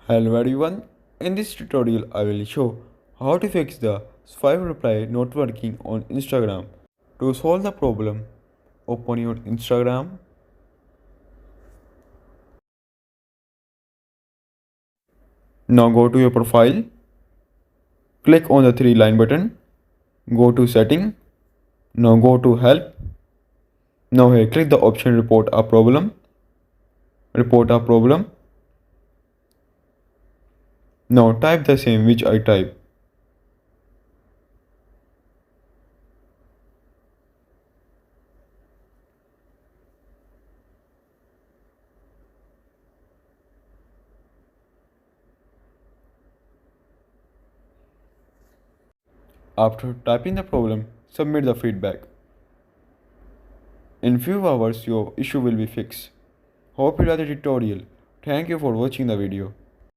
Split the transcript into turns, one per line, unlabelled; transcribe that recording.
Hello everyone, in this tutorial I will show how to fix the swipe reply not working on Instagram. To solve the problem, open your Instagram. Now go to your profile, click on the three line button, go to setting, now go to help. Now here click the option report a problem. Now type the same which I type. After typing the problem, submit the feedback. In few hours your issue will be fixed. Hope you like the tutorial. Thank you for watching the video.